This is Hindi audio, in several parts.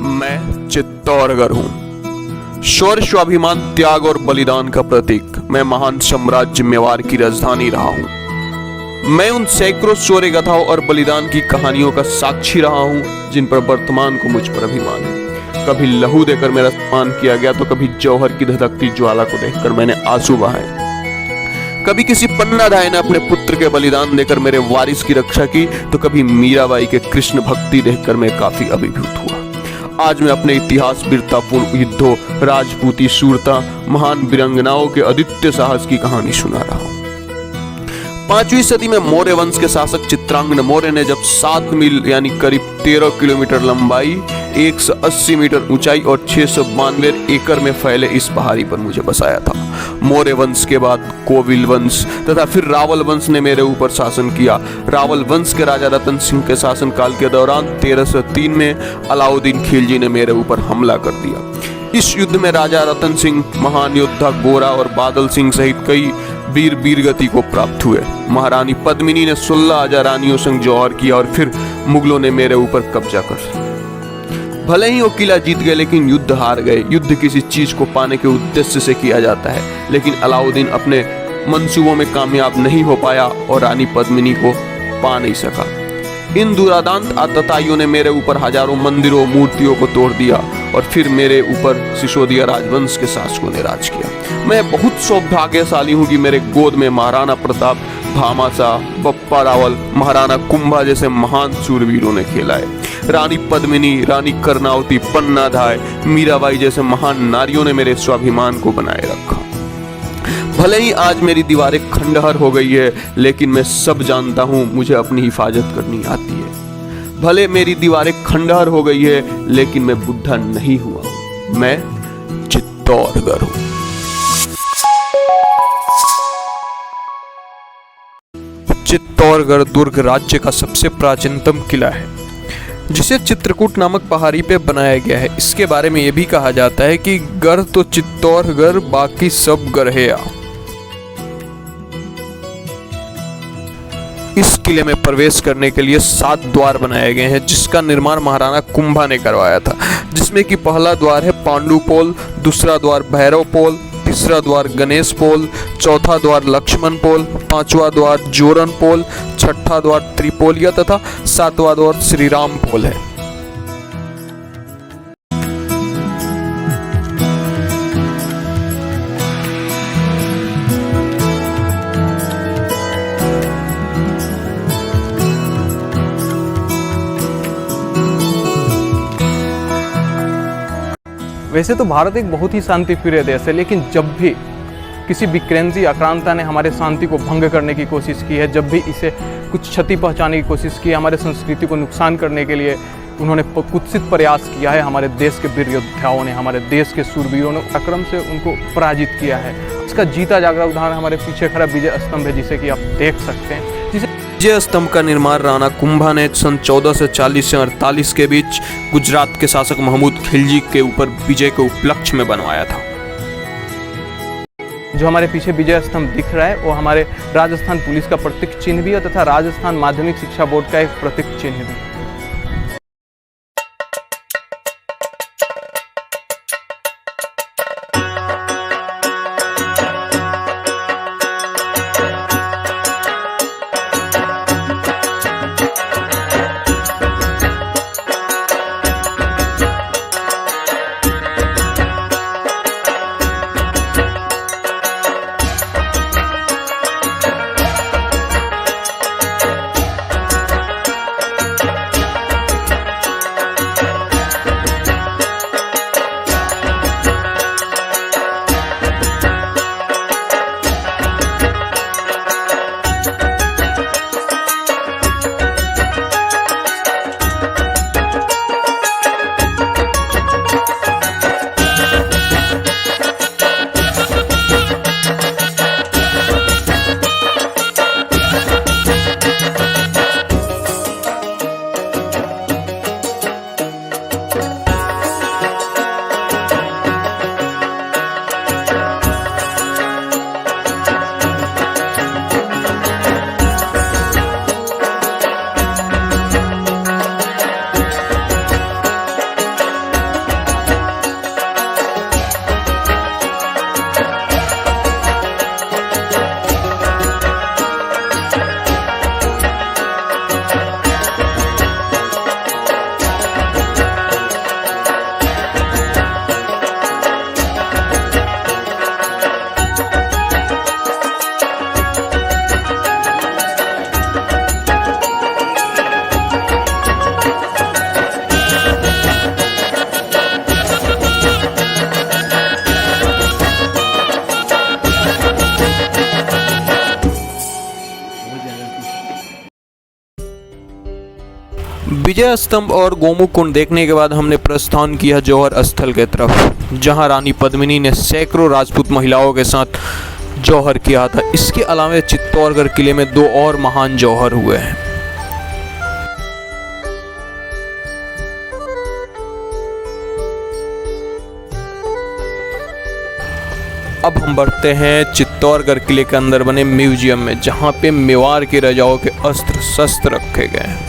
मैं चित्तौड़गढ़ हूँ। शौर्य, स्वाभिमान, त्याग और बलिदान का प्रतीक। मैं महान साम्राज्य मेवाड़ की राजधानी रहा हूँ। मैं उन सैकड़ों शौर्य गाथाओं और बलिदान की कहानियों का साक्षी रहा हूँ जिन पर वर्तमान को मुझ पर अभिमान है। कभी लहू देकर मेरा सम्मान किया गया तो कभी जौहर की धधकती ज्वाला को देखकर मैंने आंसू बहाए। कभी किसी पन्नाधाय ने अपने पुत्र के बलिदान देकर मेरे वारिस की रक्षा की तो कभी मीराबाई के कृष्ण भक्ति देखकर मैं काफी अभिभूत हुआ। आज मैं अपने इतिहास, वीरतापूर्ण युद्धों, राजपूती शूरता, महान वीरांगनाओं के अद्वितीय साहस की कहानी सुना रहा हूँ। 5वीं सदी में मौर्य वंश के शासक चित्रांगद मौर्य ने जब 7 मील यानी करीब 13 किलोमीटर लंबाई, 180 मीटर ऊंचाई और 692 एकड़ में फैले इस पहाड़ी पर मुझे बसाया था। मौर्य वंश के बाद कोविल वंश तथा फिर रावल वंश ने मेरे ऊपर शासन किया। रावल वंश के राजा रतन सिंह के शासनकाल के दौरान 1303 में अलाउद्दीन खिलजी ने मेरे ऊपर हमला कर दिया। इस युद्ध में राजा रतन सिंह, महान योद्धा गोरा और बादल सिंह सहित कई वीर वीरगति को प्राप्त हुए। महारानी पद्मिनी ने 16,000 रानियों संग जौहर किया और फिर मुगलों ने मेरे ऊपर कब्जा कर। भले ही वो किला जीत गए लेकिन युद्ध हार गए। युद्ध किसी चीज को पाने के उद्देश्य से किया जाता है, लेकिन अलाउद्दीन अपने मंसूबों में कामयाब नहीं हो पाया और रानी पद्मिनी को पा नहीं सका। इन दुरादांत आतताइयों ने मेरे ऊपर हजारों मंदिरों, मूर्तियों को तोड़ दिया और फिर मेरे ऊपर सिसोदिया राजवंश के शासकों ने राज किया। मैं बहुत सौभाग्यशाली हूँ कि मेरे गोद में महाराणा प्रताप, भामाशाह, बप्पा रावल, महाराणा कुंभा जैसे महान शूरवीरों ने खेला है। रानी पद्मिनी, रानी कर्णावती, पन्नाधाय, मीराबाई जैसे महान नारियों ने मेरे स्वाभिमान को बनाए रखा। भले ही आज मेरी दीवारें खंडहर हो गई है, लेकिन मैं सब जानता हूँ मुझे अपनी हिफाजत करनी आती है। भले मेरी दीवारें खंडहर हो गई है, लेकिन मैं बुढ़ा नहीं हुआ। मैं चित्तौड़गढ़ हूँ। चित्तौड़गढ़ दुर्ग राज्य का सबसे प्राचीनतम किला है, जिसे चित्रकूट नामक पहाड़ी पे बनाया गया है। इसके बारे में यह भी कहा जाता है कि गढ़ तो चित्तौड़गढ़, बाकी सब गढ़ेया। इस किले में प्रवेश करने के लिए 7 द्वार बनाए गए हैं, जिसका निर्माण महाराणा कुंभा ने करवाया था। जिसमें कि पहला द्वार है पांडुपोल, दूसरा द्वार भैरवपोल, तीसरा द्वार गणेश पोल, चौथा द्वार लक्ष्मण पोल, 5वां द्वार जोरन पोल, 6ठा द्वार त्रिपोलिया तथा 7वां द्वार श्रीराम पोल है। वैसे तो भारत एक बहुत ही शांतिप्रिय देश है, लेकिन जब भी किसी विक्रेंजी आक्रांता ने हमारे शांति को भंग करने की कोशिश की है, जब भी इसे कुछ क्षति पहुंचाने की कोशिश की है, हमारे संस्कृति को नुकसान करने के लिए उन्होंने कुत्सित प्रयास किया है, हमारे देश के वीर योद्धाओं ने, हमारे देश के शूरवीरों ने अक्रम से उनको पराजित किया है। इसका जीता जागरा उदाहरण हमारे पीछे खड़ा विजय स्तंभ है, जिसे कि आप देख सकते हैं। जिसे विजय स्तंभ का निर्माण राणा कुंभा ने सन 1440 से 48 के बीच गुजरात के शासक महमूद खिलजी के ऊपर विजय के उपलक्ष्य में बनवाया था। जो हमारे पीछे विजय स्तंभ दिख रहा है वो हमारे राजस्थान पुलिस का प्रतीक चिन्ह भी है तथा राजस्थान माध्यमिक शिक्षा बोर्ड का एक प्रतीक चिन्ह भी है। विजय स्तंभ और गोमुख कुंड देखने के बाद हमने प्रस्थान किया जौहर स्थल के तरफ, जहां रानी पद्मिनी ने सैकड़ों राजपूत महिलाओं के साथ जौहर किया था। इसके अलावा चित्तौड़गढ़ किले में 2 और महान जौहर हुए हैं। अब हम बढ़ते हैं चित्तौड़गढ़ किले के अंदर बने म्यूजियम में, जहां पे मेवाड़ के राजाओं के अस्त्र शस्त्र रखे गए हैं।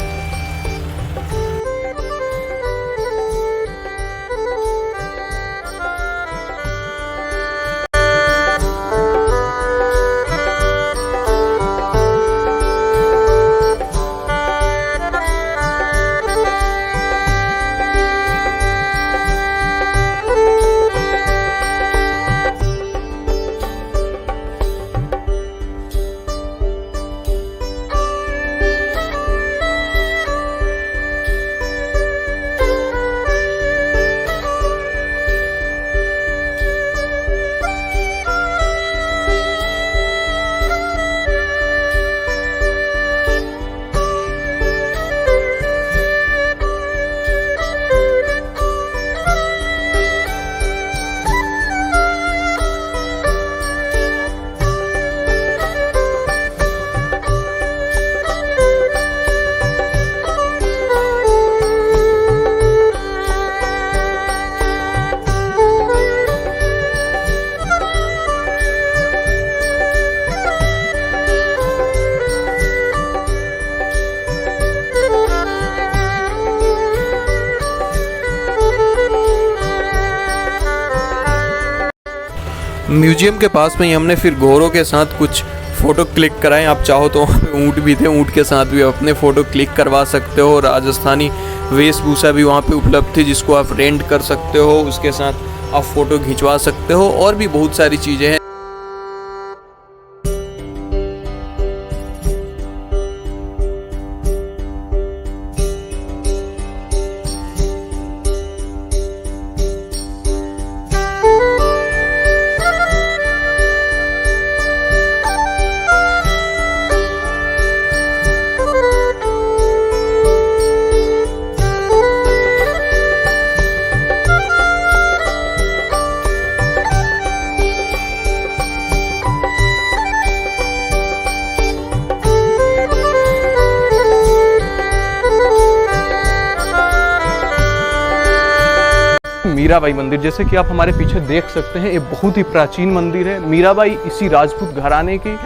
म्यूजियम के पास में ही हमने फिर घोड़ों के साथ कुछ फ़ोटो क्लिक कराएं। आप चाहो तो वहाँ पे ऊँट भी थे, ऊँट के साथ भी अपने फ़ोटो क्लिक करवा सकते हो। राजस्थानी वेशभूषा भी वहाँ पे उपलब्ध थी, जिसको आप रेंट कर सकते हो, उसके साथ आप फ़ोटो खिंचवा सकते हो, और भी बहुत सारी चीज़ें हैं। मीराबाई मंदिर, जैसे कि आप हमारे पीछे देख सकते हैं, ये बहुत ही प्राचीन मंदिर है। मीराबाई इसी राजपूत घराने की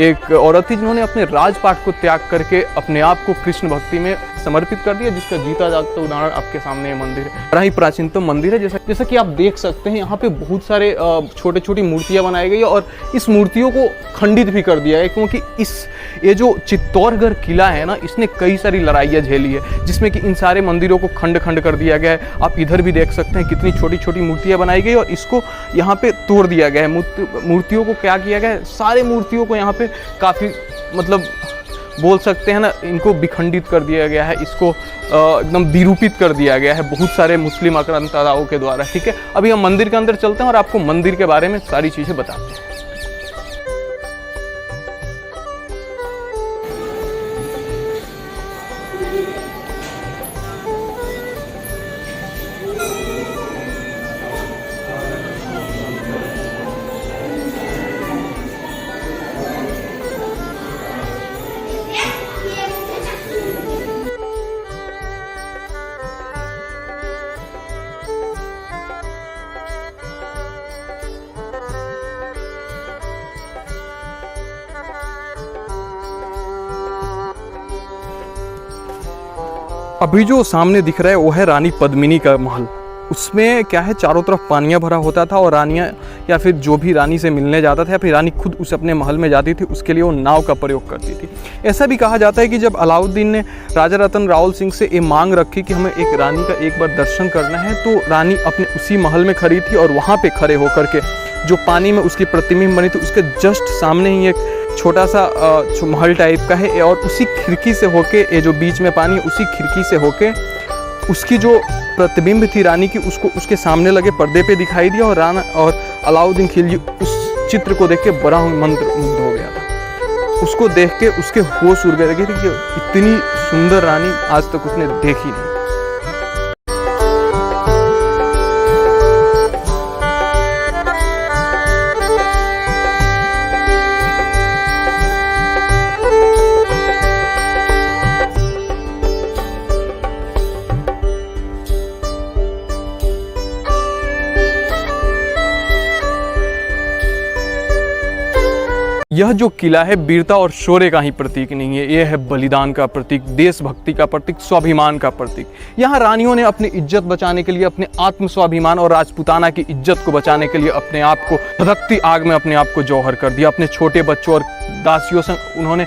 एक औरत थी जिन्होंने अपने राजपाट को त्याग करके अपने आप को कृष्ण भक्ति में समर्पित कर दिया, जिसका जीता जागता उदाहरण आपके सामने ये मंदिर है। बड़ा ही प्राचीनतम मंदिर है। जैसा कि आप देख सकते हैं, यहाँ पे बहुत सारे छोटे छोटी मूर्तियाँ बनाई गई है, और इस मूर्तियों को खंडित भी कर दिया है, क्योंकि ये जो चित्तौड़गढ़ किला है ना, इसने कई सारी लड़ाइयाँ झेली है, जिसमें कि इन सारे मंदिरों को खंड खंड कर दिया गया है। आप इधर भी देख सकते हैं कितनी छोटी छोटी मूर्तियाँ बनाई गई, और इसको यहाँ पे तोड़ दिया गया है। मूर्तियों को क्या किया गया है, सारे मूर्तियों को यहाँ पे काफ़ी मतलब बोल सकते हैं ना, इनको विखंडित कर दिया गया है, इसको एकदम विरूपित कर दिया गया है बहुत सारे मुस्लिम आक्रांताओं के द्वारा। ठीक है, अभी हम मंदिर के अंदर चलते हैं और आपको मंदिर के बारे में सारी चीज़ें बताते हैं। अभी जो सामने दिख रहा है वो है रानी पद्मिनी का महल। उसमें क्या है, चारों तरफ पानियाँ भरा होता था, और रानियाँ या फिर जो भी रानी से मिलने जाता था या फिर रानी खुद उस अपने महल में जाती थी, उसके लिए वो नाव का प्रयोग करती थी। ऐसा भी कहा जाता है कि जब अलाउद्दीन ने राजा रतन रावल सिंह से ये मांग रखी कि हमें एक रानी का एक बार दर्शन करना है, तो रानी अपने उसी महल में खड़ी थी, और वहाँ पर खड़े होकर के जो पानी में उसकी प्रतिबिंब बनी थी, उसके जस्ट सामने ही एक छोटा सा महल टाइप का है, और उसी खिड़की से होके, ये जो बीच में पानी है, उसी खिड़की से होके उसकी जो प्रतिबिंब थी रानी की, उसको उसके सामने लगे पर्दे पे दिखाई दिया, और राणा और अलाउद्दीन खिलजी उस चित्र को देख के बड़ा मंत्रमुग्ध हो गया था। उसको देख के उसके होश उड़ गए थे कि इतनी सुंदर रानी आज तक उसने देखी नहीं। यह जो किला है वीरता और शौर्य का ही प्रतीक नहीं है, यह है बलिदान का प्रतीक, देशभक्ति का प्रतीक, स्वाभिमान का प्रतीक। यहाँ रानियों ने अपनी इज्जत बचाने के लिए, अपने आत्म स्वाभिमान और राजपूताना की इज्जत को बचाने के लिए अपने आप को धधकती आग में अपने आप को जौहर कर दिया। अपने छोटे बच्चों और दासियों से उन्होंने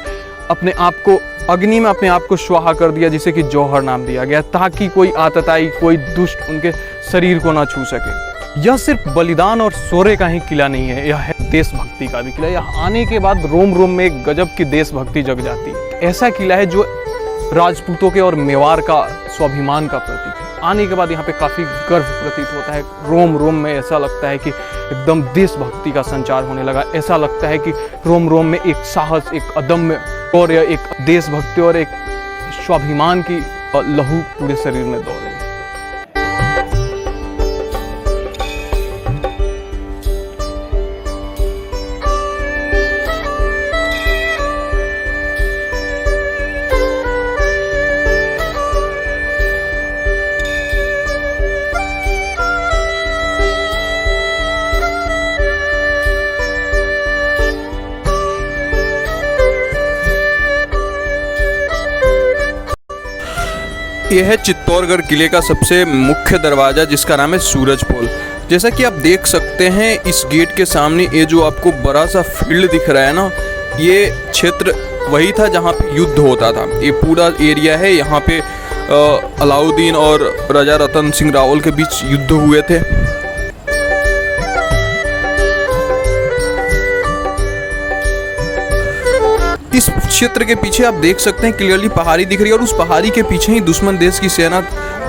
अपने आप को अग्नि में अपने आप को स्वाहा कर दिया, जिसे कि जौहर नाम दिया गया, ताकि कोई आतताई, कोई दुष्ट उनके शरीर को ना छू सके। यह सिर्फ बलिदान और शौर्य का ही किला नहीं है, यह है देशभक्ति का भी किला। यह आने के बाद रोम रोम में एक गजब की देशभक्ति जग जाती है। ऐसा किला है जो राजपूतों के और मेवाड़ का स्वाभिमान का प्रतीक है। आने के बाद यहाँ पे काफ़ी गर्व प्रतीत होता है। रोम रोम में ऐसा लगता है कि एकदम देशभक्ति का संचार होने लगा। ऐसा लगता है कि रोम रोम में एक साहस, एक अदम्य शौर्य, एक देशभक्ति और एक स्वाभिमान की लहू पूरे शरीर में दौड़ रही है। यह है चित्तौड़गढ़ किले का सबसे मुख्य दरवाज़ा, जिसका नाम है सूरज पोल। जैसा कि आप देख सकते हैं इस गेट के सामने ये जो आपको बड़ा सा फील्ड दिख रहा है ना, ये क्षेत्र वही था जहाँ पे युद्ध होता था। ये पूरा एरिया है, यहाँ पे अलाउद्दीन और राजा रतन सिंह रावल के बीच युद्ध हुए थे। इस क्षेत्र के पीछे आप देख सकते हैं क्लियरली पहाड़ी दिख रही है, और उस पहाड़ी के पीछे ही दुश्मन देश की सेना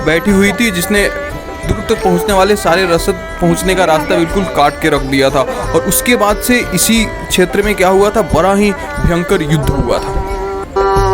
बैठी हुई थी, जिसने दूर तक पहुंचने वाले सारे रसद पहुंचने का रास्ता बिल्कुल काट के रख दिया था। और उसके बाद से इसी क्षेत्र में क्या हुआ था, बड़ा ही भयंकर युद्ध हुआ था।